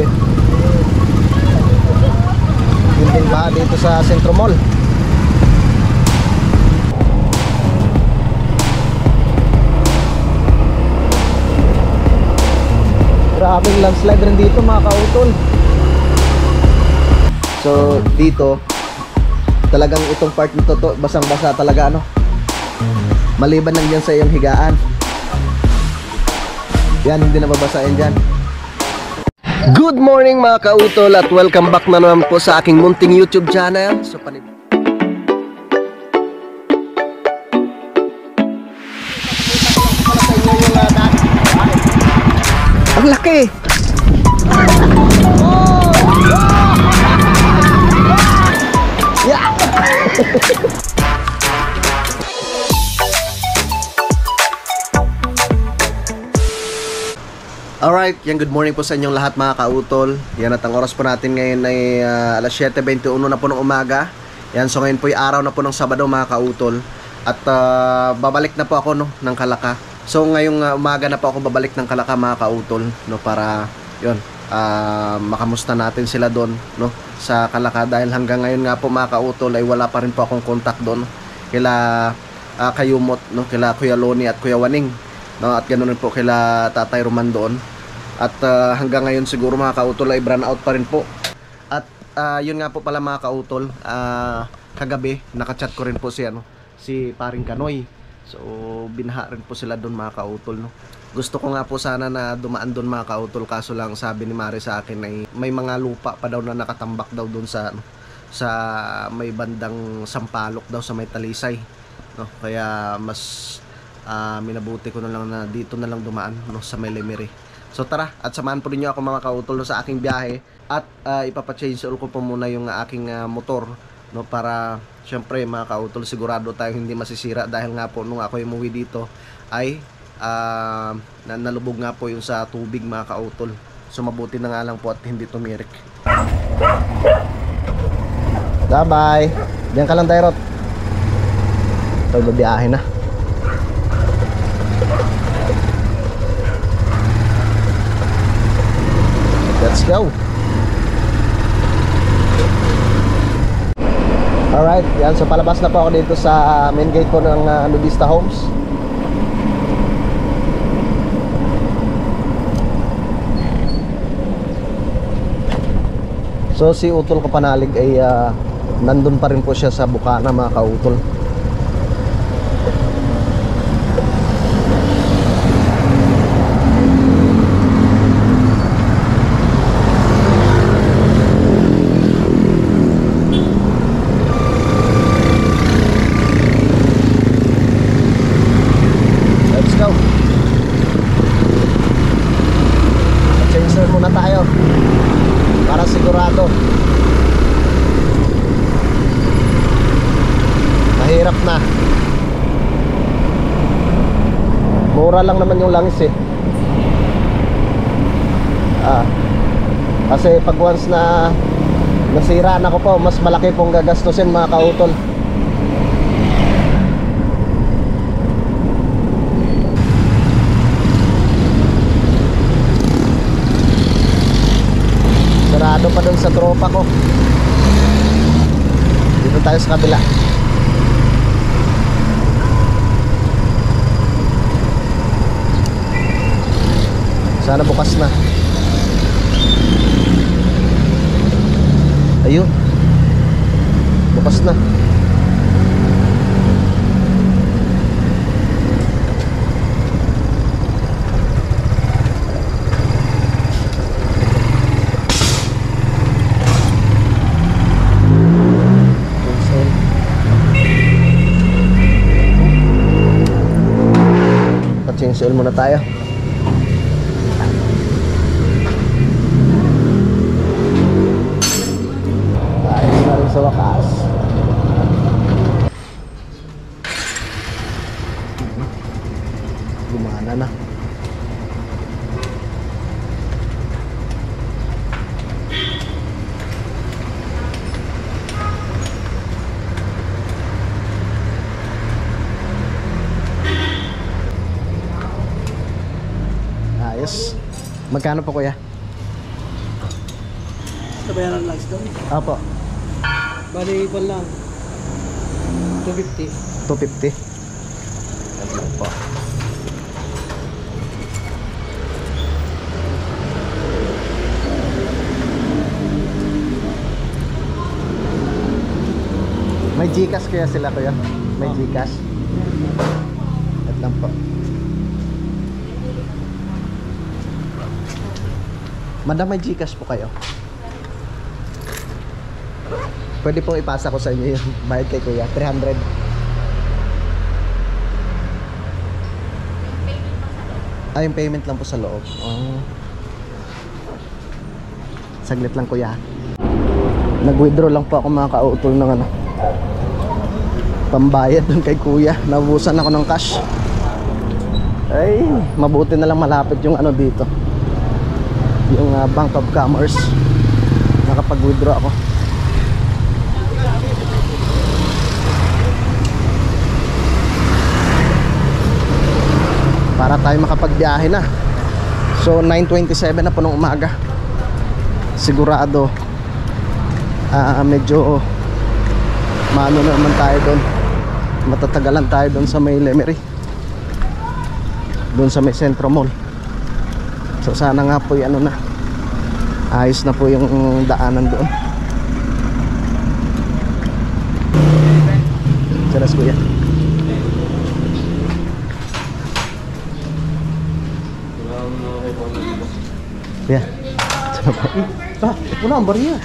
gabi. Yun din ba dito sa Centro Mall. Grabing landslide rin dito mga kautol. So dito talagang itong part nito to, basang-basa talaga ano. Maliban lang dyan sa iyong higaan. Yan, hindi na babasahin dyan. Good morning mga kautol at welcome back na naman po sa aking munting YouTube channel. So ang laki! Yeah! Alright, yan, good morning po sa inyong lahat mga kautol. Yan, at ang oras po natin ngayon ay alas 7:21 na po ng umaga. Yan, so ngayon po ay araw na po ng Sabado mga kautol. At babalik na po ako no, ng Kalaka. So ngayong umaga na po ako babalik ng Kalaka mga kautol no, para yun, makamusta natin sila doon no, sa Kalaka. Dahil hanggang ngayon nga po mga kautol ay wala pa rin po akong contact doon kila Kayumot no, kila Kuya Loni at Kuya Waning no, at ganoon rin po kila Tatay Roman doon. At hanggang ngayon siguro mga kautol ay brown out pa rin po. At yun nga po pala mga kautol, kagabi nakachat ko rin po si Paring Kanoy. So binaha rin po sila doon mga kautol no. Gusto ko nga po sana na dumaan doon mga kautol, kaso lang sabi ni Mari sa akin ay may mga lupa pa daw na nakatambak daw doon sa may bandang Sampalok daw sa may Talisay no. Kaya mas minabuti ko na lang na dito na lang dumaan no, sa may Lemery. So tara, at samahan po niyo ako mga kautol no, sa aking biyahe. At ipapa-change oil ko po muna yung aking motor no, para syempre mga kautol sigurado tayo hindi masisira. Dahil nga po nung ako umuwi dito ay nalubog nga po yung sa tubig mga kautol. So mabuti na nga lang po at hindi tumirik. Bye! Diyan ka lang, Dairot. Ito, babiyahe na. Let's go. Alright, yan. So palabas na po ako dito sa main gate po ng Nudista Homes. So si Utol Kapanalig ay nandun pa rin po siya sa Bukana mga kautol. Mahirap na. Mura lang naman yung langis eh. Kasi pag once na nasiraan ako po, mas malaki pong gagastusin mga kautol. Sarado pa dun sa tropa ko. Dito tayo sa kabila. Sana bukas na. Ayun, bukas na. Change oil muna tayo. Ayos na rin sa wakas. Gumana na. Ayos. Magkano po kuya? Sabayan ng lunch doon. Apo. Bali, ipon lang. 250. 250. Ano po? May Gcash kaya sila kuya? May Gcash? At lang po. Madam, may Gcash po kayo? Pwede pong ipasa ko sa inyo yung bayad kay kuya, 300. Ah, yung payment lang po sa loob. Oh. Saglit lang kuya. Nag-withdraw lang po ako mga kautol ng ano, pambayad dun kay kuya. Nabusan ako ng cash. Ay, mabuti na lang malapit yung ano dito, yung Bank of Commerce. Nakapag-withdraw ako. Para tayo makapagbiyahe na. So 9:27 na po ng umaga. Sigurado medyo maano na naman tayo doon. Matatagalan tayo doon sa may Lemery, doon sa may Centro Mall. So sana nga po yung ano na, ayos na po yung daanan doon. Saras kuya. Kuya. Wala ang bariya.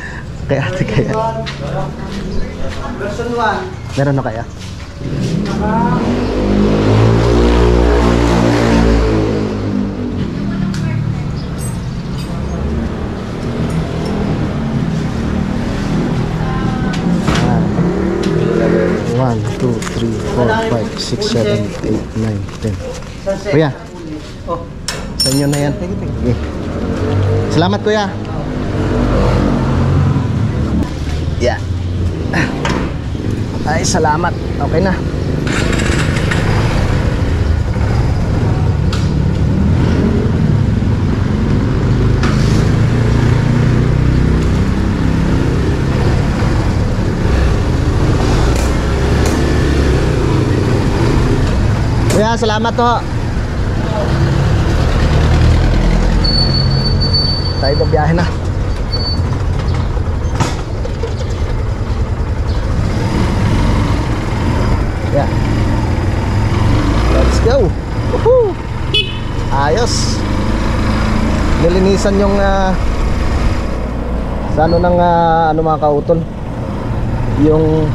Kaya ate kaya. Version 1. Meron na kaya? One, two, three, 4, 5, 6, 7, 8, 9, 10. Kuya, sa inyo na yan. Okay. Salamat kuya. Yeah. Ay, salamat. Okay na. Kuya, salamat ho. Tayo babiyahe na. Yeah. Let's go. Woohoo! Ayos. Nilinisan yung sa ano ng ano mga kautol, yung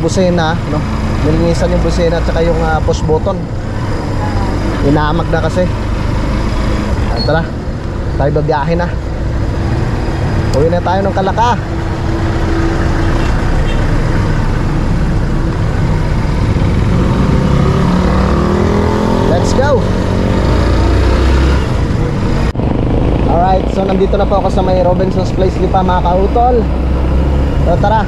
busena, no? Nilinisan yung busena at saka yung push button. Inaamag na kasi. Tara, tayo babiyahe na. Uwi na tayo ng Kalaka. Let's go. Alright, so nandito na po ako sa may Robinson's Place Lipa mga kautol. So tara,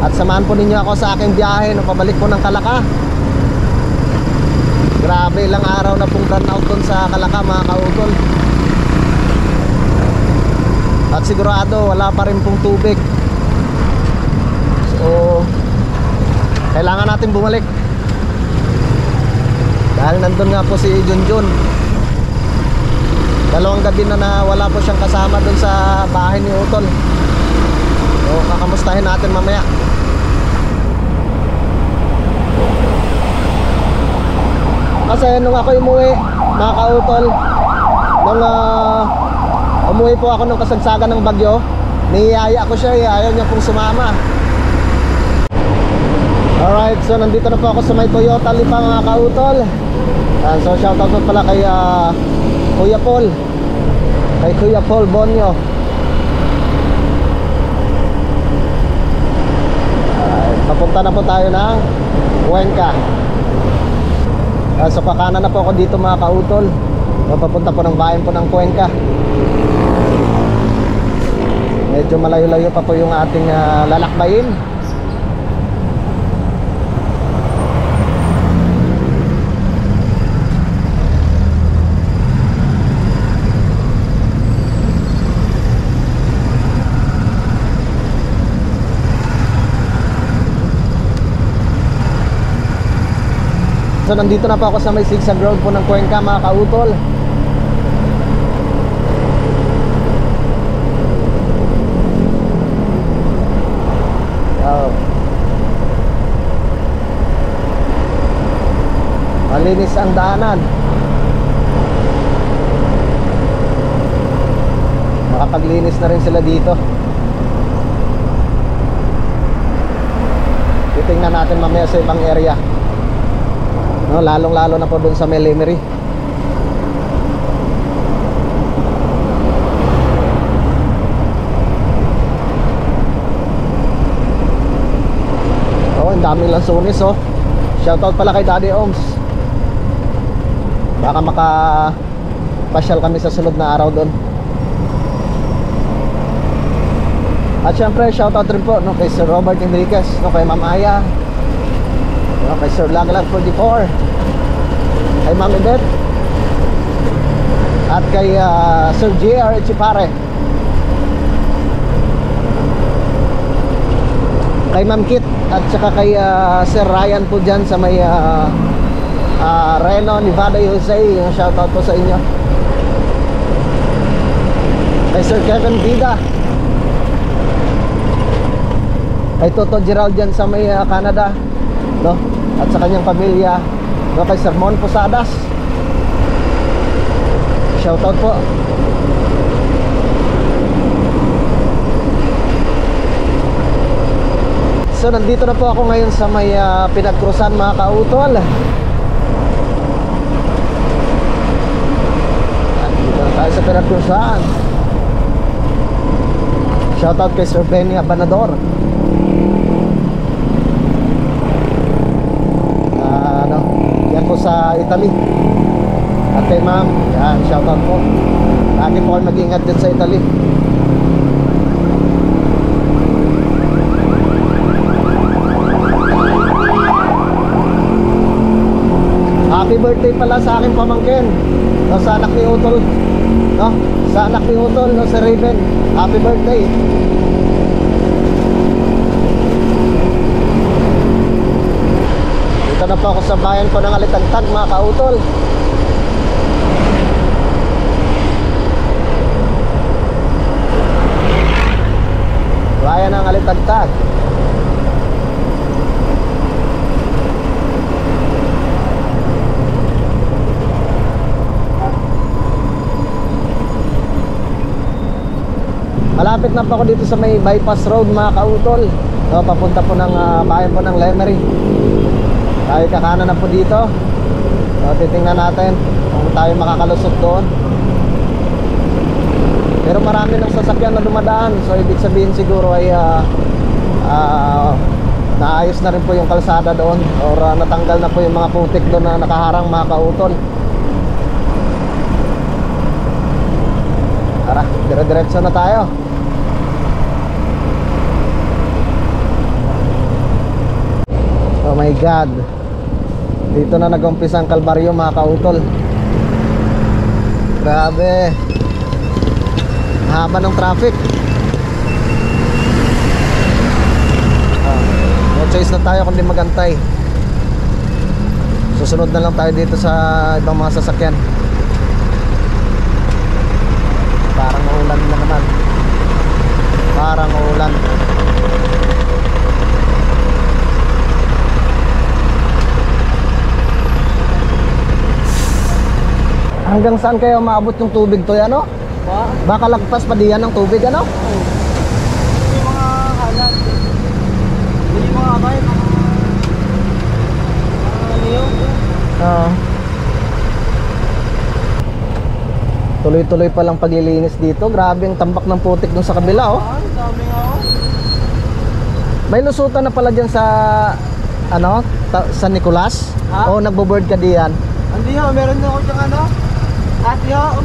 at samahan po ninyo ako sa aking biyahe no, pabalik po ng Kalaka. Grabe, ilang araw na pong run out doon sa Kalaka mga kautol. At sigurado wala pa rin pong tubig. So kailangan natin bumalik. Dahil nandun nga po si Junjun. Dalawang gabi na wala po siyang kasama dun sa bahay ni Utol. So kakamustahin natin mamaya. Kasi nung ako umuwi mga kautol, nung umuwi po ako nung kasagsagan ng bagyo, niyaya ko siya, ayaw niya pong sumama. Alright, so nandito na po ako sa may Toyota Lipa mga kautol. So shoutout po pala kay Kuya Paul, kay Kuya Paul Bonyo. Papunta na po tayo ng Cuenca. So kakanan na po ako dito mga kautol. Papunta po ng bayan po ng Cuenca. Medyo malayo-layo pa po yung ating lalakbayin. So nandito na po ako sa may zigzag road po ng Cuenca mga kautol. Malinis ang daanan. Makapaglinis na rin sila dito. Titingnan natin mamaya sa ibang area, no, lalong lalo na po dun sa Melimery. Oh, ang daming lansunis oh. Shoutout pala kay Daddy Oms. Baka makapasyal kami sa sunod na araw doon. At syempre shoutout rin po, no, kay Sir Robert Enriquez, no, kay Ma'am Aya, no, kay Sir Lagalag 44, kay Ma'am Ibet, at kay Sir J.R. Echipare, kay Ma'am Kit, at saka kay Sir Ryan po dyan sa may Reno, Nevada, USA. Yung shoutout po sa inyo. Kay Sir Kevin Vida, kay Toto Gerald dyan sa may Canada, no, at sa kanyang pamilya, no, kay Sir Mon Posadas, shoutout po. So nandito na po ako ngayon sa may pinagkrusan mga kautol. Nandito na tayo sa pinagkrusan. Shoutout kay Sir Benny Abanador. Yan po sa Italy. At kay ma'am, yan, shoutout po. Lagi po kayo mag-ingat din sa Italy. Happy birthday pala sa aking pamangkin, no, sa anak ni Utol, no, sa anak ni Utol, no, si Raven. Happy birthday. Dito na po ako sa bayan ko ng Alitagtag mga kautol. Bayan ng Alitagtag. Malapit na po ako dito sa may bypass road mga kautol, no, papunta po ng bayan po ng Lemery. Tayo kakanan na po dito. So, titingnan natin kung tayo makakalusot doon. Pero marami ng sasakyan na dumadaan. So ibig sabihin siguro ay naayos na rin po yung kalsada doon, or natanggal na po yung mga putik doon na nakaharang mga kautol. Tara, dire-diretso na tayo. Oh my God, dito na nag-umpisa ang Kalbaryo mga kautol. Grabe, haba ng traffic. No choice na tayo kundi magantay. Susunod na lang tayo dito sa ibang mga sasakyan. Parang uulan na naman. Parang uulan. Hanggang saan kayo maabot yung tubig to, ano? Baka lagpas pa diyan ng tubig, ano? Yung mga halat. Yung mga abay. Ano yun? Tuloy-tuloy pa lang paglilinis dito. Grabe ang tambak ng putik dun sa kabila, oh. Ay, dami nga oh. May lusutan na pala dyan sa, ano, San Nicolas? Ha? O nagbo-board ka diyan? Hindi ho, meron na ako dyan ano. Ate ho.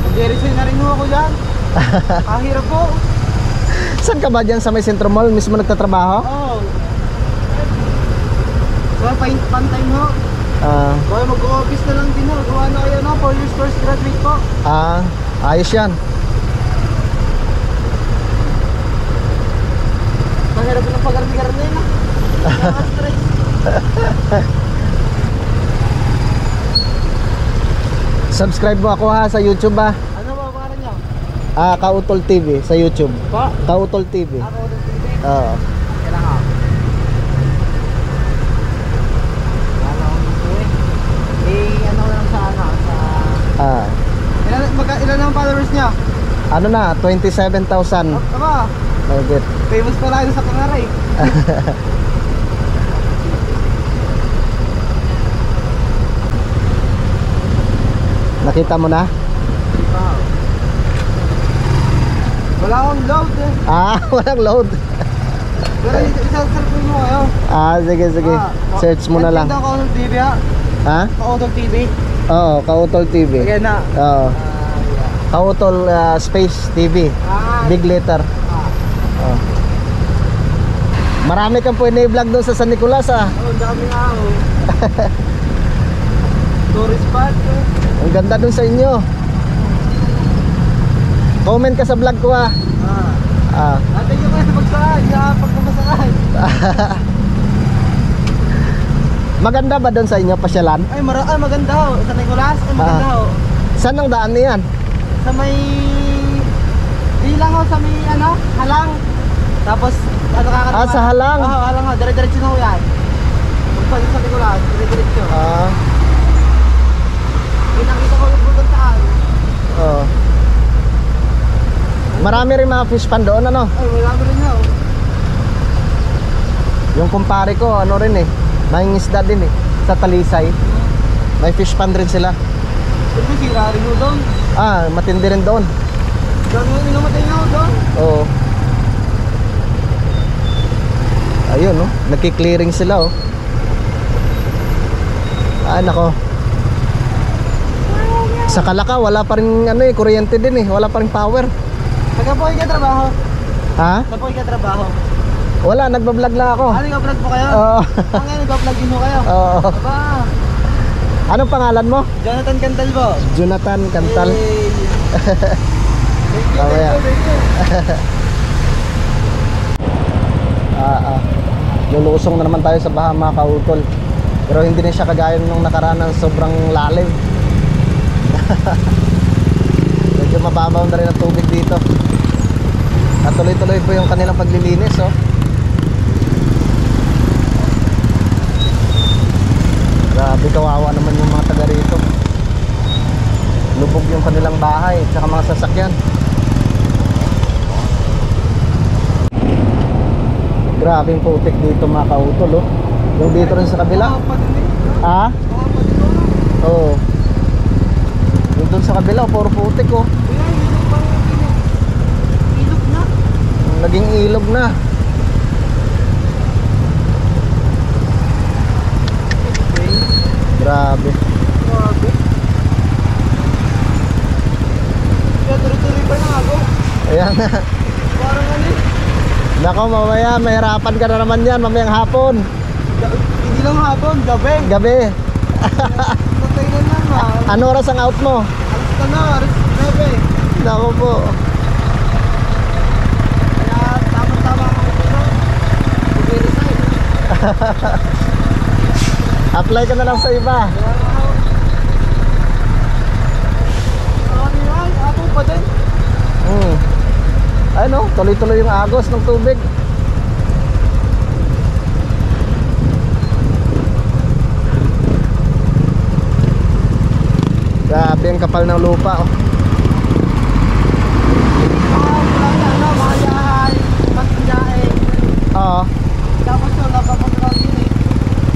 Nag-resign na rin ho ako dyan. Kahirap po. Saan ka ba dyan sa may Centro Mall? Mismo nagtatrabaho? Oo. So, pantay ho. Kaya mag-office na lang din ho. Gawa na kayo no, 4 years first graduate po. Ayos yan. Mahirap ng pag-garni-garni na. Nakaka-stress. Subscribe mo ako ha sa YouTube ha. Ano ba para niyo? Kautol TV sa YouTube. Po? Kautol TV. Ako ulit TV. Oo. Kailangan ako. Ano ako nito eh. Ano lang sa ano? Sa... Ah, Ilan ang followers niya? ano na, 27,000. Aba, Mahigit. famous pa lang sa Kangaray. Nakita mo na? Wala akong load eh. Walang load. Pero isa-search mo kayo. Sige, sige. Search mo na lang. Nagtinda ako ng TV ha. Ha? Kautol TV. Oo, Kautol TV. Again na. Oo. Kautol Space TV. Big letter. Oh. Marami kang pwede i-vlog doon sa San Nicolas Oh, dami nga ako. Tourist spot. Ang ganda doon sa inyo. Comment ka sa vlog ko Ate nyo kayo sa pagsaan. Pag namasaan. Maganda ba doon sa inyo, pasyalan? Ay, maganda ho. Sa Nicolas. Ay, maganda ho. Saan ang daan niyan? Sa may... Di lang ho, sa may ano, halang. Tapos, ano kakatawa? Sa halang? Oo, halang ho. Dire-diretso na ho yan. Pagpalik sa Nicolas, dire-diretso. Pinakita ko yung butong saan. Oo. Marami rin mga fish pan doon, ano? Ay, wala mo rin ho. Yung kumpare ko, ano rin eh, mangingisda din eh, sa Talisay. May fish pan rin sila. Ito, sira rin ho doon. Matindi rin doon. Dami yung inumatay nga ho doon. Oo. Ayun, no? Nagki-clearing sila, oh. Nako. Sa Kalaka, wala pa rin, ano eh, kuryente din eh. Wala pa rin power. Saan po ka trabaho? Ha? Saan po ka trabaho? Wala, nagbablog lang ako. Ano, nag-vlog po kayo? Oo. Ngayon, nag-vlog din mo kayo? Oo. Aba, Anong pangalan mo? Jonathan Cantal po. Jonathan Cantal. Hey. Thank you, Mamaya. thank you, thank you. Lulusong na naman tayo sa baha, mga kautol. Pero hindi na siya kagaya nung nakaraan ng sobrang lalim. Medyo mababaw na rin ang tubig dito. At tuloy-tuloy po yung kanilang paglilinis, oh. Grabe, kawawa naman yung mga taga rito. Lubog yung kanilang bahay at saka mga sasakyan. Grabe yung putik dito, mga kautol, oh. Yung dito rin sa kabila. Oo. Yung dun sa kabila, puro putik, oh. Ilog na. Naging ilog na. Grabe. Grabe. Kaya tuloy-tuloy pa na ako. Ayan na. Parang ano eh. Nako, mamaya mahirapan ka na naman yan mamayang hapon. Hindi lang hapon, gabi. Gabi. Patay na naman. Ano oras ang out mo? Alas ka na, alas 9. Nako po. Kaya tama-tama ako dito. Mag-resign. Apply ka na lang sa iba. Ako pa din. Ano, tuloy-tuloy yung agos ng tubig. Grabe ang kapal ng lupa, oh. Oo. Tapos yung napapagraw yun eh.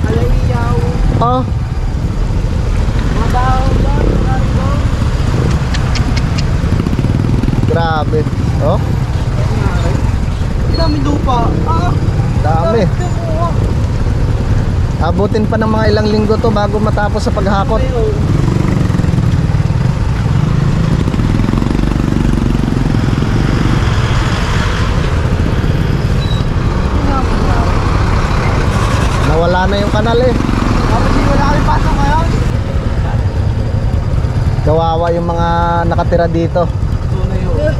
Alayaw. Oh. Mga dahon doon. Marami doon. Grabe. Oh. Dami lupa. Dami. Abutin pa ng mga ilang linggo to bago matapos sa paghakot. Nawala na yung kanal eh. Tapos hindi wala kami pasok ngayon. Kawawa yung mga nakatira dito. Tunay yun.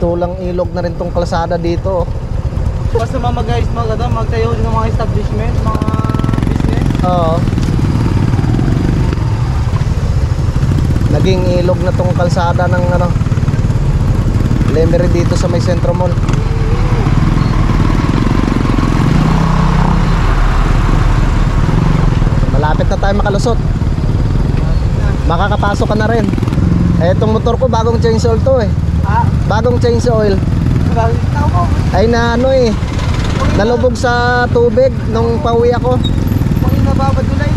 Mistulang ilog na rin tong kalsada dito. Basta mga guys, magtayo din ng mga establishment, mga business. Oo. Naging ilog na tong kalsada ng ano, Lemery dito sa may Centro Mall. Malapit na tayo makalusot. Makakapasok ka na rin. Eh, itong motor ko bagong change oil to eh. Bagong change oil. Ay na ano eh, nalubog sa tubig nung pauwi ako. Pangin nababadulay.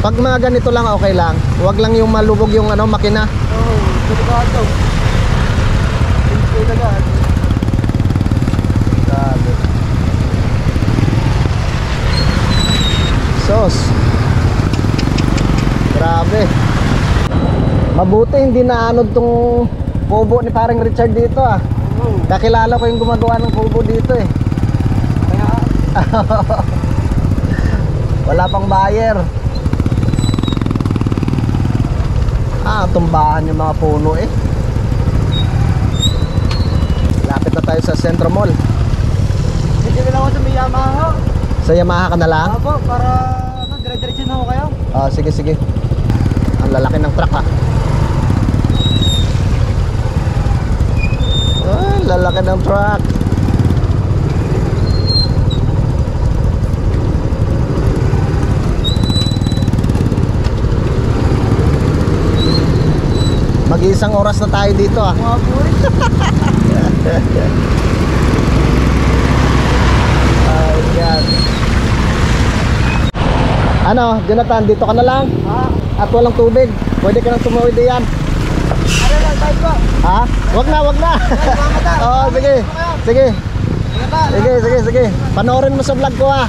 Pag mga ganito lang okay lang. Huwag lang yung malubog yung ano makina. Oo, delikado. Delikado. Grabe. Sos. Grabe. Mabuti hindi naanod tong kubo ni parang Richard dito ah. Oo. Kakilala ko yung gumagawa ng kubo dito eh. Kaya, Wala pang buyer. Tumbahan yung mga puno eh. Lapit na tayo sa Centro Mall. hindi na lang ako sa may Yamaha. Sa Yamaha ka na lang? Apo, para dire-diretso na ako kayo. Sige sige. Ang lalaki ng truck ah. Ay, lalaki ng truck. Mag-iisang oras na tayo dito ah. Mga buhay. Ay, yan. Ano, Jonathan, dito ka na lang? At walang tubig. Pwede ka nang tumawid diyan. Ano lang, tayo po. Ha? Wag na, wag na. Oo, sige. Sige. Sige, sige, sige. Panoorin mo sa vlog ko ha.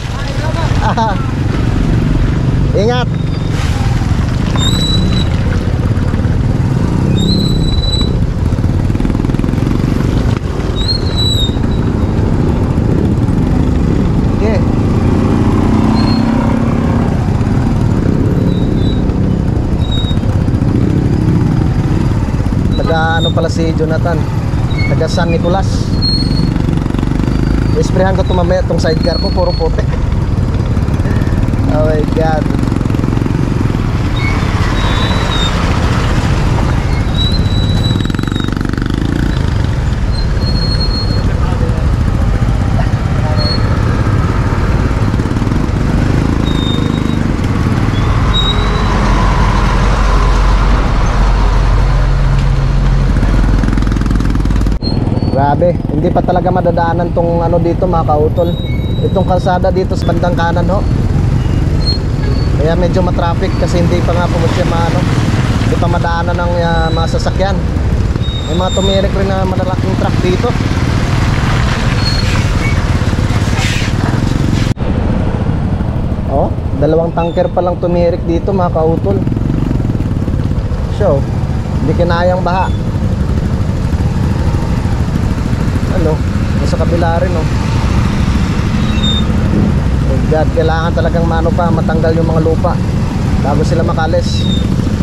Ingat. Sige. Taga ano pala si Jonathan? Taga San Nicolas. Isprehan ko tumamaya itong sidecar ko, puro puti. Oh my god. Grabe, hindi pa talaga madadaanan tong ano dito mga kautol. Itong kalsada dito sa bandang kanan ho. Kaya medyo matraffic kasi hindi pa nga po siya maano. Hindi pa madaanan ng mga sasakyan. May mga tumirik rin na malalaking truck dito. Oh, dalawang tanker pa lang tumirik dito mga kautol. So, hindi kinayang baha. Ano, nasa kabila rin oh. Oh God, kailangan talagang mano pa matanggal yung mga lupa bago sila makalis.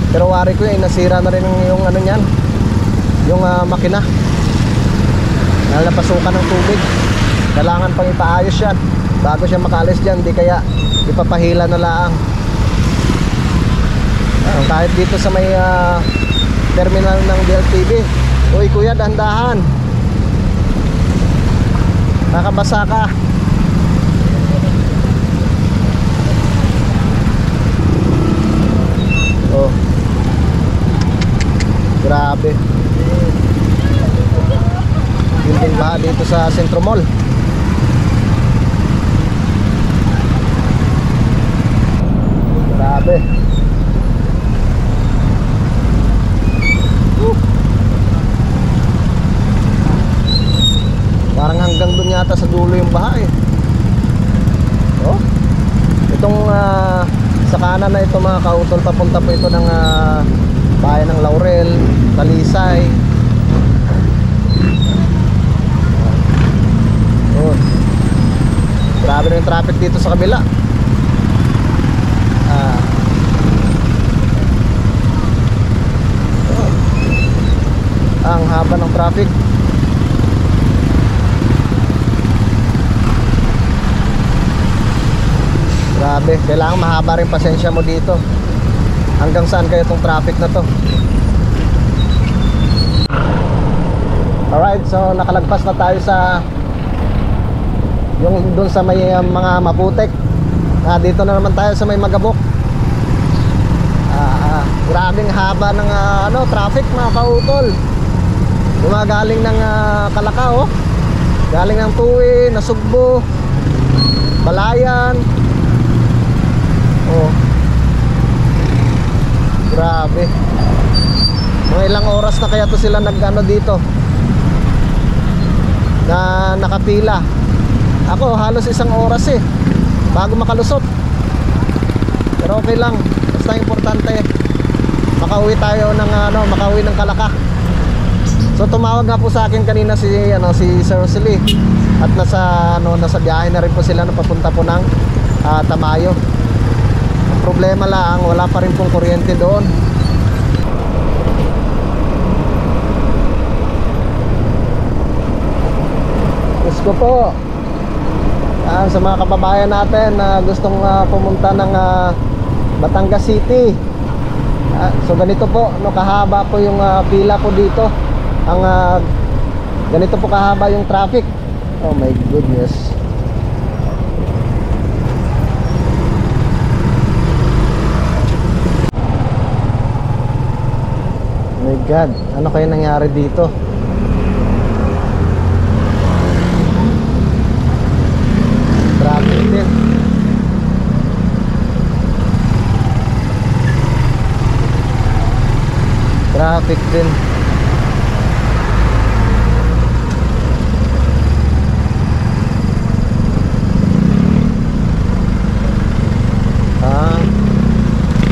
Pero wari ko eh, nasira na rin yung ano niyan, yung makina. Dahil napasukan ng tubig. Kailangan pang ipaayos yan bago siya makalis dyan, di kaya ipapahila na lang. Kahit dito sa may terminal ng DLTV. Uy kuya, dahan-dahan, nakabasa ka. Oh, grabe. Hindi ba dito sa Centro Mall? Grabe. Parang hanggang doon yata sa dulo yung baha eh. Oh, itong sa kanan na ito mga kautol, papunta po ito ng bayan ng Laurel, Talisay. Oh, grabe na yung traffic dito sa kabila. Ang traffic. Grabe, kailangan mahaba rin pasensya mo dito. Hanggang saan kayo itong traffic na to? Alright, so nakalagpas na tayo sa yung dun sa may mga maputik. Dito na naman tayo sa may Magabok. Grabing haba ng traffic mga kautol. Gumagaling ng Calacao, galing ng Tuwi, Nasugbo, Balayan. Oh, grabe. Mga ilang oras na kaya to sila dito na nakapila. Ako halos isang oras bago makalusot. Pero okay lang, basta importante makauwi tayo ng makauwi ng Calaca. So tumawag nga po sa akin kanina si Sir Wesley at nasa biyahe na rin po sila na papunta po ng Tamayo. Ang problema lang, wala pa rin pong kuryente doon. Gusto po sa mga kababayan natin na gustong pumunta ng Batangas City. So ganito po, kahaba po yung pila po dito. Ganito po kahaba yung traffic. Oh my goodness. Oh my God, ano kaya nangyari dito? Traffic din. Traffic din.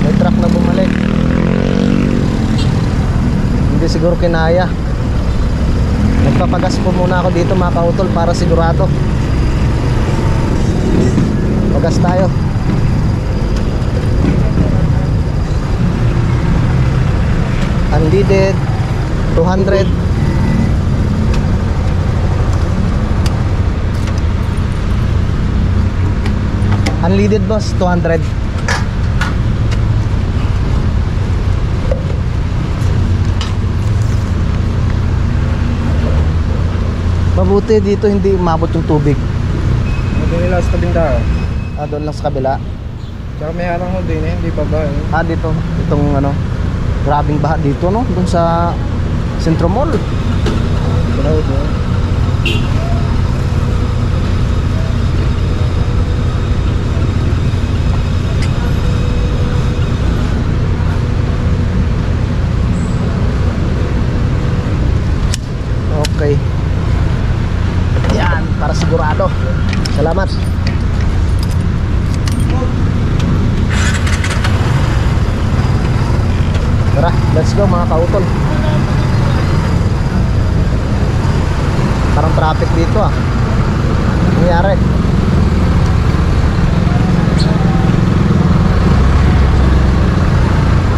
May truck na bumalik. Hindi siguro kinaya. Nagpapagas po muna ako dito mga kautol para sigurado. Pagas tayo. Unleaded 200. Unleaded boss 200. Mabuti dito hindi umabot yung tubig. Doon nila sa tabing daw. Doon lang sa kabila. Tsaka may harang ho din hindi pa ba Dito, itong grabing baha dito doon sa Centro Mall. Okay. Yan, para sigurado. Salamat. Tara, let's go mga kautol. Parang traffic dito nangyari.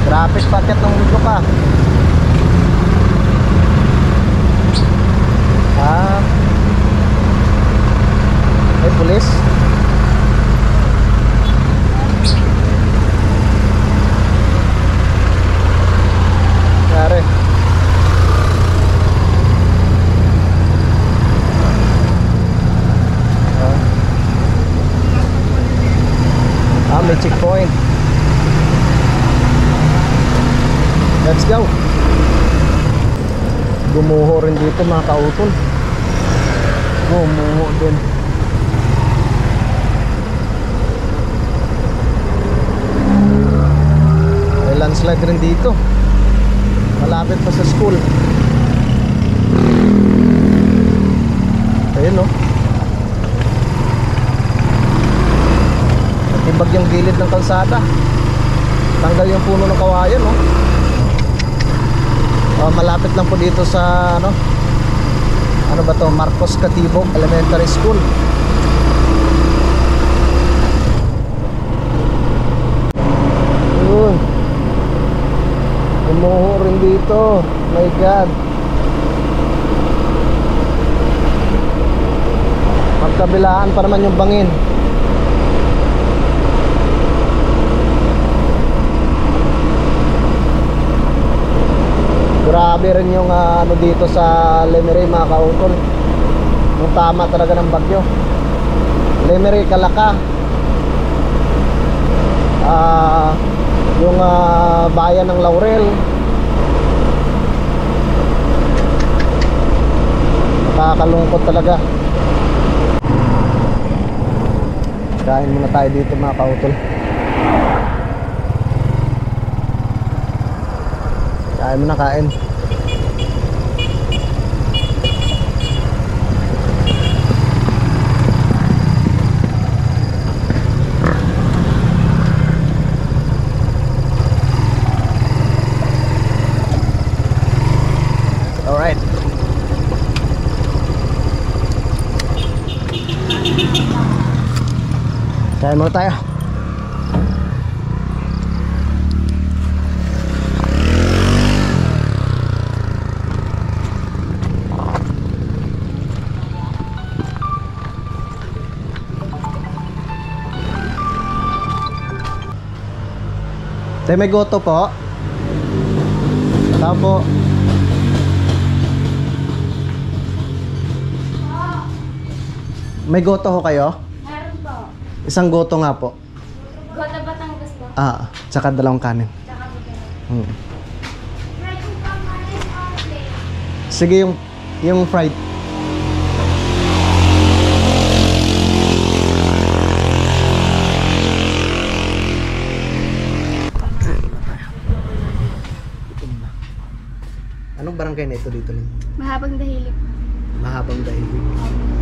Traffic packet ng mundo pa. May pulis. Nangyari. May checkpoint. Let's go. Gumuho rin dito mga kautol. Gumuho din. May landslide rin dito. Malapit pa sa school. Ayun Tibag yung gilid ng kalsada. Tanggal yung puno ng kawayan malapit lang po dito sa ano ba to, Marcos Catibog Elementary School. Yun, umuho rin dito. My God. kabilaan pa naman yung bangin. Grabe rin yung ano dito sa Lemery mga kautol. Yung tama talaga ng bagyo. Lemery, Calaca. Yung bayan ng Laurel. Nakakalungkot talaga. Kain muna tayo dito mga kautol. Kain muna, kain. Alright. Kain muna tayo. Tay, may goto po. Tao po. May goto ho kayo? Meron po. Isang goto nga po. Gota Batangas po. Tsaka dalawang kanin. Tsaka bigyan. Sige, yung fried. Anong barangay na ito dito lang? Mahabang dahilig. Mahabang dahilig. Mahabang dahilig.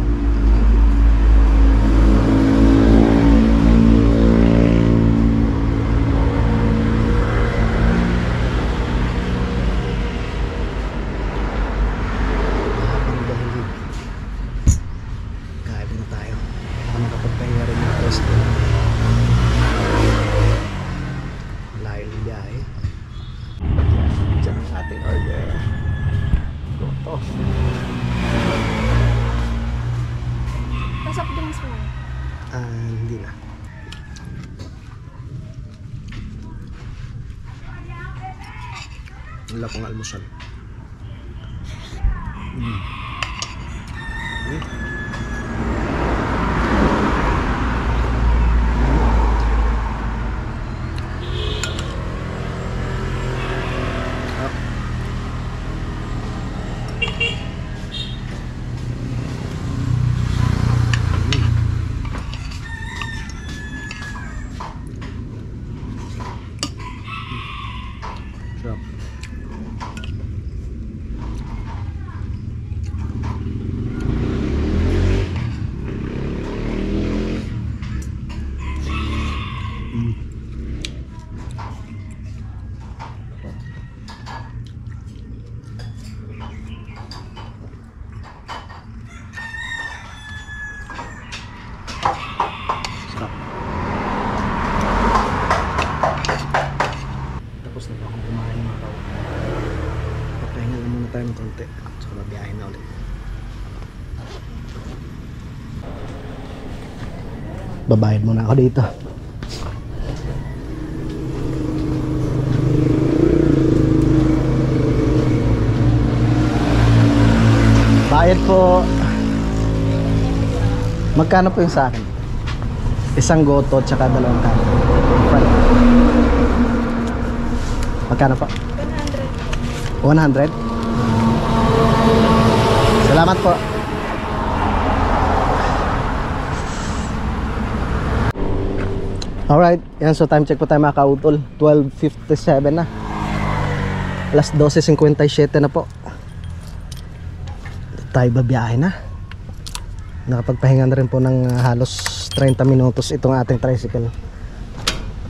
Kain na tayo. Para makapagpahinga rin yung resto. Layo ng biyahe. Diyan ang ating order. Goto. Pasok din po. Hindi na. Wala pang almusal. Sarap. Sarap. Tapos na po akong kumain mga kaw. Papahinga lang muna tayo ng konti. So mabiyahe na ulit. Babayad muna ako dito. Bayad po. Magkano po yung sa akin? Isang goto tsaka dalawang kanin. Magkano po? 100. 100? Salamat po. Alright, yan, so time check po tayo mga kautol. 12:57 na. Alas 12:57 na po. Tayo babiyahe na. Nakapagpahinga na rin po ng halos 30 minutos itong ating tricycle.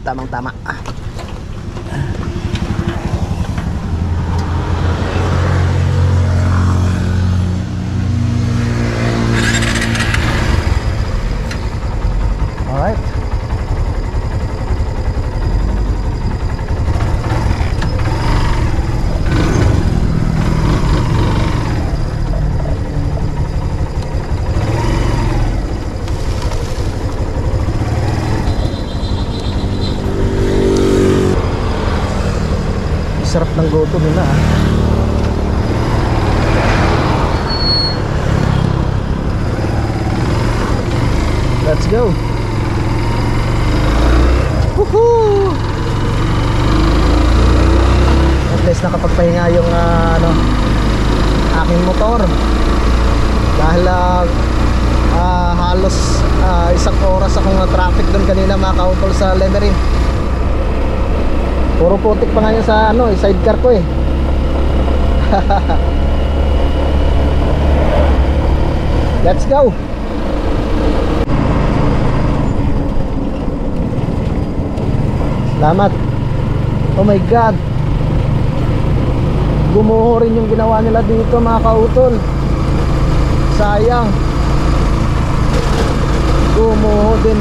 Tamang tama. Alright. sarap ng goto nila ah. Let's go. Woohoo! At least nakapagpahinga yung aking motor. Dahil halos isang oras akong na-traffic doon kanina mga kautol sa Lemery. Puro putik pa nga yun sa sidecar ko eh. Let's go. Salamat. Oh my God. Gumuho rin yung ginawa nila dito mga kautol. Sayang. Gumuho din.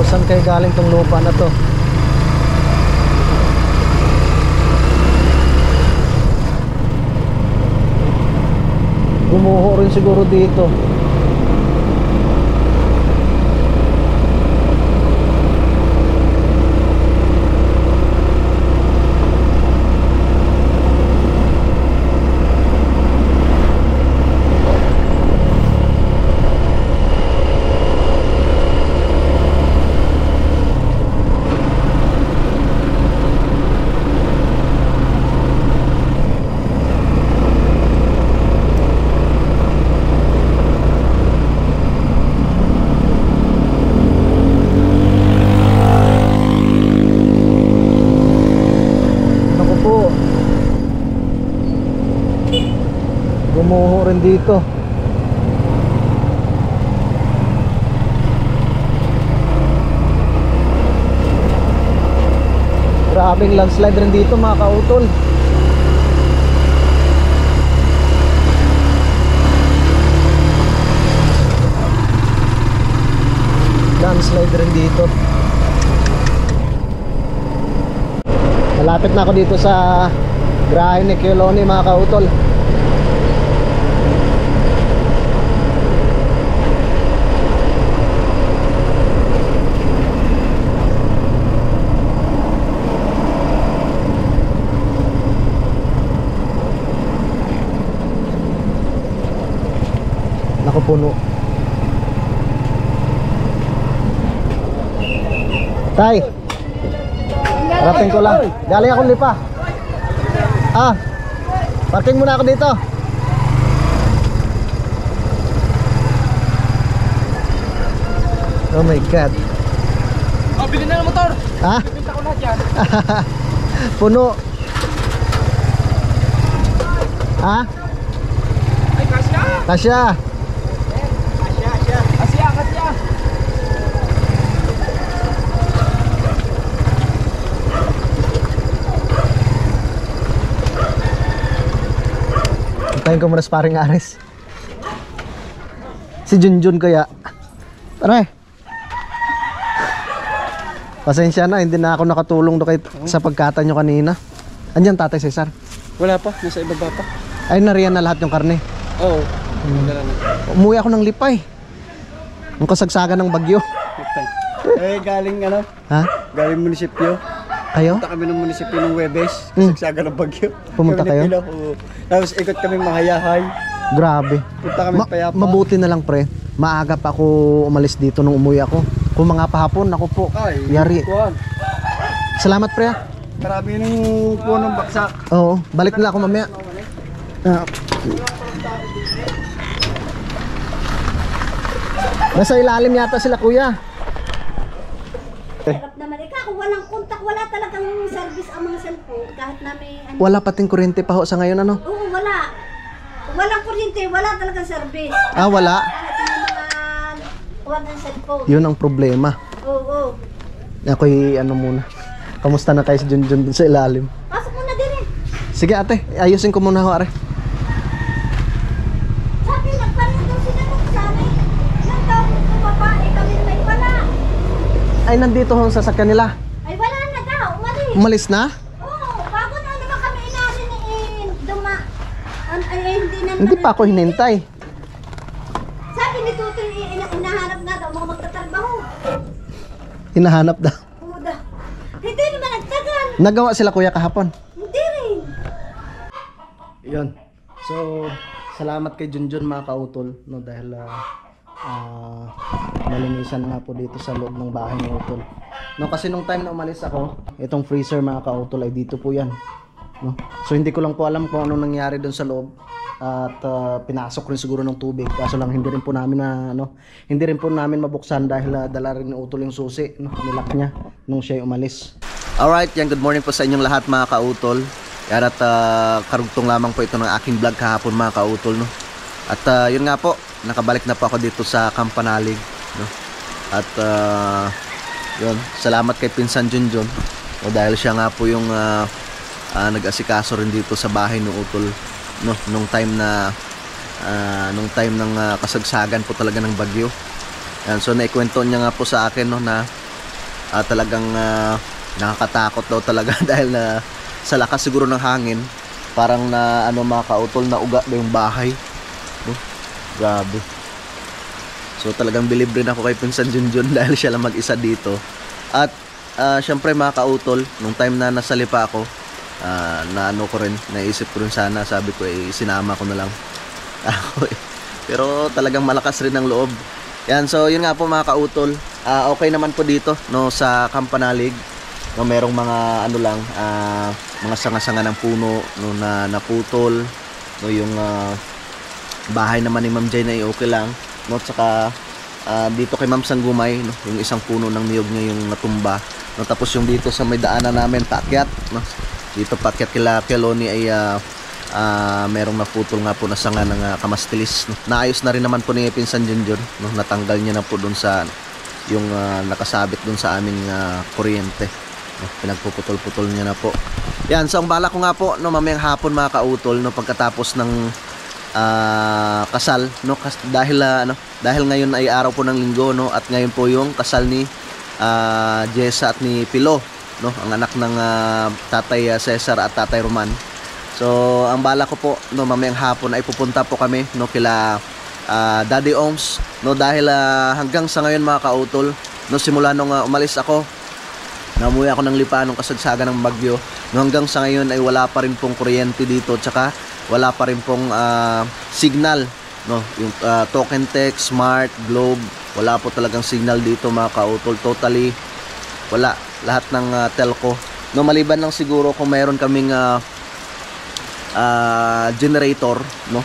Saan kayo galing tong lupa na to? Gumuho rin siguro dito. Gumuho rin dito. Grabing landslide rin dito mga kautol. Landslide rin dito. Malapit na ako dito sa garahe ni Kiloni mga kautol. Puno. Tay, parating ko lang. Galing akong lipa. Parking muna ako dito. Oh my God. Bili na ng motor. Bibinta ko na dyan. Puno. Ay, kasya. Kasya. Kasya. Tayo ko muna sa paring Ares. Si Junjun kaya. Aray. Pasensya na, hindi na ako nakatulong do sa pagkata nyo kanina. Andiyan Tatay Cesar? Wala pa, nasa ibaba pa. Ay, nariyan na lahat yung karne. Oo. Umuwi ako ng Lipay. Ang kasagsagan ng bagyo. Galing galing munisipyo. Kayo? Punta kami ng munisipyo ng Webes, kasagsagan ng bagyo. Pumunta kayo? Tapos ikot kami Mahayahay. Grabe. Punta kami Payapa. Mabuti na lang pre. Maaga pa ako umalis dito nung umuwi ako. Kung mga pahapon, ako po. Yari. Salamat pre. Marami ng punong baksak. Oo, balik na ako mamaya. Nasa ilalim yata sila kuya. Sarap naman. Kung walang kontak, wala talagang service ang mga cellphone. Kahit na may Wala pating kuryente pa ho sa ngayon ano? Oo, wala. Kung walang kuryente, wala talagang service. Wala. Kahit yung mga kuwan ng cellphone. Yun ang problema. Oo. Ako'y muna. Kamusta na tayo si Junjun dun sa ilalim? Pasok mo na din eh. Sige ate, ayusin ko muna ho are. Sabi, nagparin daw sila nung sana eh. Ilang taon bumaba, eh kami may wala. Ay, nandito ho sa sasakyan nila. Ay wala na daw, umalis. Umalis na? Oo, bago na naman kami inasin ay hindi na. Hindi pa ako hinintay. Sabi ni Tutoy, inahanap na daw mga magtatrabaho. Hinahanap daw. Oo daw. Hindi naman nagtagal. Nagawa sila kuya kahapon. Hindi rin. Yun. So, salamat kay Junjun mga kautol, no, dahil malinisan nga po dito sa loob ng bahay ng utol. No, kasi nung time na umalis ako, itong freezer mga kautol ay dito po yan. No? So hindi ko lang po alam kung anong nangyari doon sa loob at pinasok rin siguro ng tubig. Kaso lang hindi rin po namin hindi rin po namin mabuksan dahil dala rin ni utol yung susi, no? Nilak niya nung siya umalis. Alright, yan, good morning po sa inyong lahat mga kautol. Yan at karugtong lamang po ito ng aking vlog kahapon mga kautol, no? At yun nga po, nakabalik na po ako dito sa Campanalig, no? At yun, salamat kay Pinsan Junjun, no? Dahil siya nga po yung nag-asikaso rin dito sa bahay ng utol, no? Nung time ng kasagsagan po talaga ng bagyo. Yan, so naikwento niya nga po sa akin, no, na talagang nakakatakot daw talaga dahil sa lakas siguro ng hangin, parang na mga kautol, na uga na yung bahay, no? Grabe. So talagang bilib rin ako kay Pinsan Junjun dahil siya lang mag-isa dito. At syempre mga kautol, nung time na nasalipa ako, ko rin, naisip ko rin sana, sabi ko sinama ko na lang ako pero talagang malakas rin ang loob. Yan, so yun nga po mga kautol, okay naman po dito, no, sa Campanalig, no, merong mga mga sanga-sanga ng puno, no, na naputol, no, yung bahay naman ni Ma'am Jay na okay lang, no, at saka dito kay Ma'am Sanggumay, no, yung isang puno ng niyog niya yung natumba, no, tapos yung dito sa may daanan namin paakyat, no, dito paakyat kila Loni ay merong naputol nga po na sanga ng kamastilis, no. Naayos na rin naman po ni Pinsan Junjun, no, natanggal niya na po dun sa yung nakasabit dun sa aming kuryente, no, pinagpuputol-putol niya na po. Yan, so ang bala ko nga po, no, mamayang hapon mga kautol, no, pagkatapos ng kasal, no, dahil ngayon ay araw po ng linggo, no, at ngayon po yung kasal ni Jessa at ni Pilo, no, ang anak ng tatay Cesar at tatay Roman. So ang bala ko po, no, mamayang hapon ay pupunta po kami, no, kila Daddy Oms, no, dahil hanggang sa ngayon mga kautol, no, simula nung umalis ako, namuwi ako ng Lipa nung kasagsagan ng bagyo, no, hanggang sa ngayon ay wala pa rin pong kuryente dito, tsaka wala pa rin pong signal, no, yung token text, smart, globe, wala po talagang signal dito mga kautol, totally wala, lahat ng telco, no, maliban lang siguro kung mayroon kaming generator, no,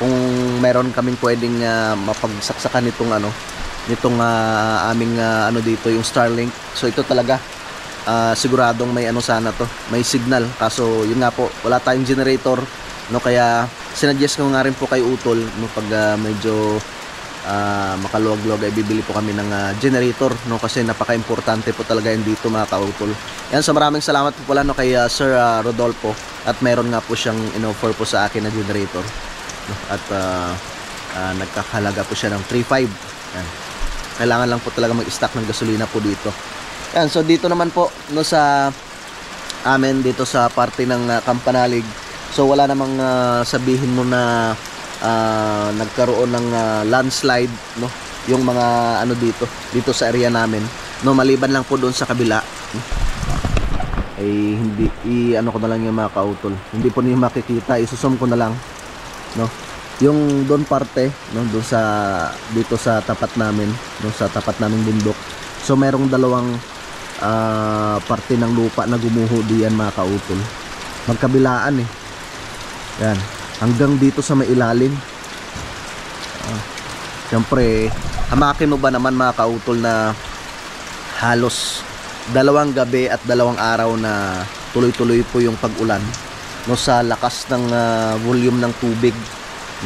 kung mayroon kaming pwedeng mapagsaksakan nitong aming dito yung Starlink. So ito talaga siguradong may sana to, may signal, kaso yun nga po, wala tayong generator, no, kaya sinuggest ko nga rin po kay utol, no, pag medyo makaluwag-luwag ay bibili po kami ng generator, no, kasi napaka-importante po talaga yun dito mga kautol. Yan, so maraming salamat po pala, no, kay Sir Rodolfo, at meron nga po siyang in-offer po sa akin na generator, no, at nagkakahalaga po siya ng 3.5. Yan, kailangan lang po talaga mag-stock ng gasolina po dito. Yan, so dito naman po, no, sa amin dito sa parte ng Campanalig, so wala namang sabihin mo na nagkaroon ng landslide, no, yung mga dito sa area namin, no, maliban lang po doon sa kabila, no, ay hindi ko na lang yung mga kautol, hindi po niyo makikita, isusum ko na lang, no, yung doon parte, no, doon sa dito sa tapat namin, no, sa tapat naming bundok. So merong dalawang parte ng lupa na gumuho diyan mga kautol, magkabilaan yan, hanggang dito sa may ilalim. Siyempre, hamakin mo ba naman mga kautol na halos 2 gabi at 2 araw na tuloy-tuloy po yung pag-ulan, no, sa lakas ng volume ng tubig,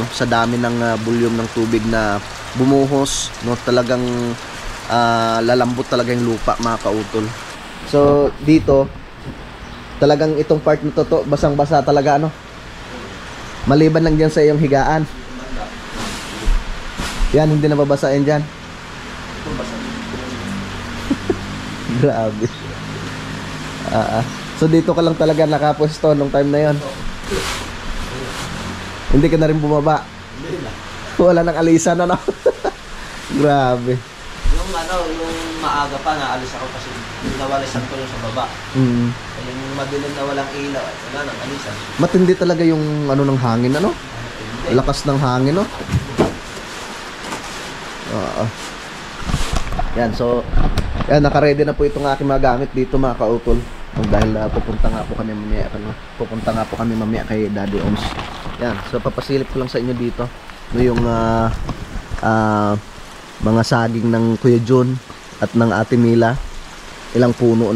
no, sa dami ng volume ng tubig na bumuhos, no, talagang lalambot talaga yung lupa mga kautol. So dito talagang itong part na to basang-basa talaga, maliban lang dyan sa iyong higaan. Yan, hindi nababasain dyan. Grabe. So dito ka lang talaga nakapwesto nung time na yon. Hindi ka na rin bumaba. Hindi na. Wala nang alisan ano. Grabe. Yung yung maaga pa naalis ako kasi nawalisan ko yung sa baba. Mm. Yung madilim na walang ilaw, wala nang alisan. Matindi talaga yung ano ng hangin ano. Lakas ng hangin no. Yan, so yan, naka-ready na po itong aking mga gamit dito mga kautol. Dahil pupunta nga po kami mamaya kay Daddy Oms. Yan, so papasilip ko lang sa inyo dito no yung mga saging ng Kuya John at ng Ate Mila. Ilang puno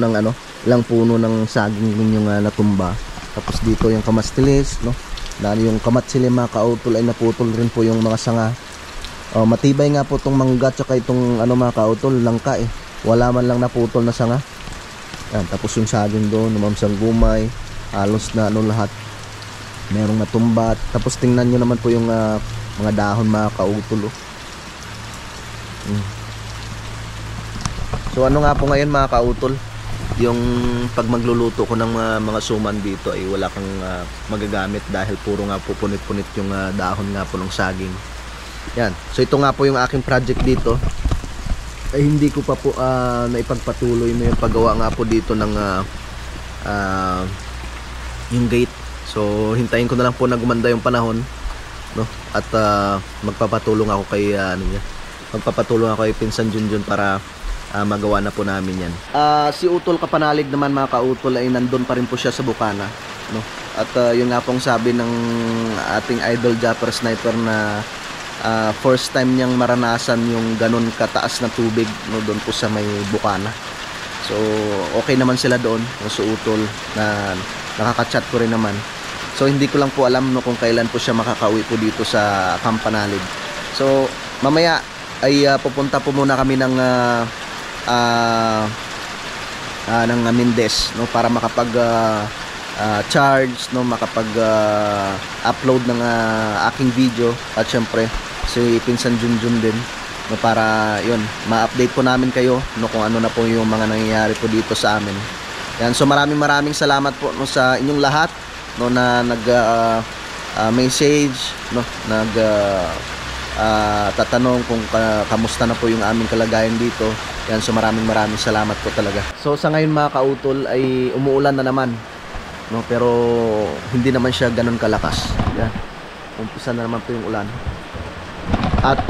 ng saging yung natumba. Tapos dito yung kamastilis no. Dahil yung kamatsili mga kautol ay naputol rin po yung mga sanga. Matibay nga po itong mangga tsaka itong mga kautol, langka eh. Wala man lang naputol na sanga. Yan, tapos yung saging doon, namamsang gumay, halos na lahat. Merong natumba. Tapos tingnan nyo naman po yung mga dahon mga kautol. So ano nga po ngayon mga kautol, yung pag magluluto ko ng mga suman dito ay wala kang magagamit dahil puro nga po punit-punit yung dahon nga po ng saging. Yan. So ito nga po yung aking project dito. Ay hindi ko pa po naipagpatuloy na yung paggawa nga po dito ng yung gate. So hintayin ko na lang po na gumanda yung panahon, no? At magpapatulong ako kay kay Pinsan Junjun para magawa na po namin yan. Si Utol Kapanalig naman mga kautol ay nandun pa rin po siya sa Bukana, no? At yun nga pong sabi ng ating idol Japper Sniper na first time niyang maranasan yung ganun kataas na tubig, no, doon po sa may Bukana. So okay naman sila doon, si Utol, na nakaka-chat ko rin naman. So hindi ko lang po alam no kung kailan po siya makakauwi po dito sa Kapanalig. So mamaya ay pupunta po muna kami ng Mindes, no, para makapag charge, no, makapag upload ng aking video, at syempre si Pinsan Junjun din, no, para yun ma-update po namin kayo, no, kung ano na po yung mga nangyayari po dito sa amin. Yan, so maraming salamat po, no, sa inyong lahat, no, na nag message, no, tatanong kung kamusta na po yung aming kalagayan dito. Yan, so maraming salamat po talaga. So sa ngayon mga kautol ay umuulan na naman, no, pero hindi naman siya ganun kalakas. Yan, umpisa na naman po yung ulan. At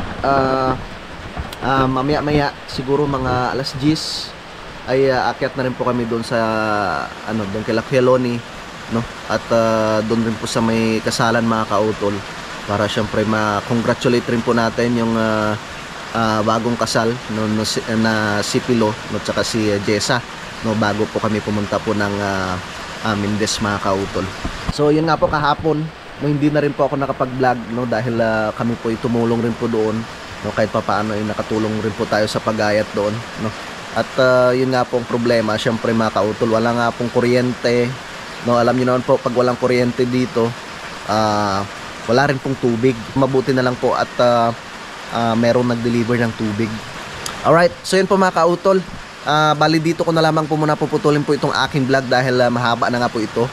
mamaya siguro mga alas 10 ay akyat na rin po kami doon sa doon kay Lakieloni, no, at doon rin po sa may kasalan mga kautol, para syempre ma-congratulate rin po natin yung bagong kasal, no, na si Pilo, no, tsaka si Jessa, no, bago po kami pumunta po ng Mindes mga kautol. So yun nga po, kahapon, no, hindi na rin po ako nakapag-vlog, no, dahil kami po ay tumulong rin po doon, no, kahit papaano ay nakatulong rin po tayo sa pagayat doon, no. At yun nga pong problema, syempre mga kautol, wala nga pong kuryente, no. Alam niyo naman po, pag walang kuryente dito, wala rin pong tubig. Mabuti na lang po at merong nag-deliver ng tubig. Alright, so yun po mga kautol, bali dito ko na lamang po muna puputulin po itong aking vlog dahil mahaba na nga po ito.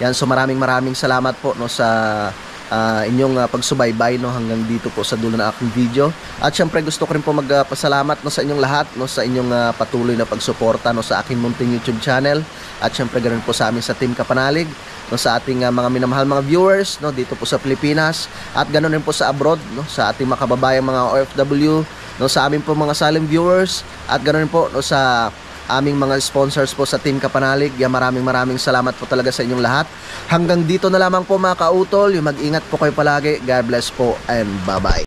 Yan, so maraming salamat po, no, sa inyong pagsubaybay, no, hanggang dito po sa dulo ng aking video. At syempre gusto ko rin po magpasalamat, no, sa inyong lahat, no, sa inyong patuloy na pagsuporta, no, sa aking munting YouTube channel. At syempre ganoon po sa amin sa Team Kapanalig, no, sa ating mga minamahal mga viewers, no, dito po sa Pilipinas, at ganoon rin po sa abroad, no, sa ating mga kababayang mga OFW, no, sa amin po mga silent viewers, at ganoon rin po, no, sa aming mga sponsors po sa Team Kapanalig. Yan, maraming salamat po talaga sa inyong lahat. Hanggang dito na lamang po mga kautol, yung mag-ingat po kayo palagi. God bless po and bye-bye.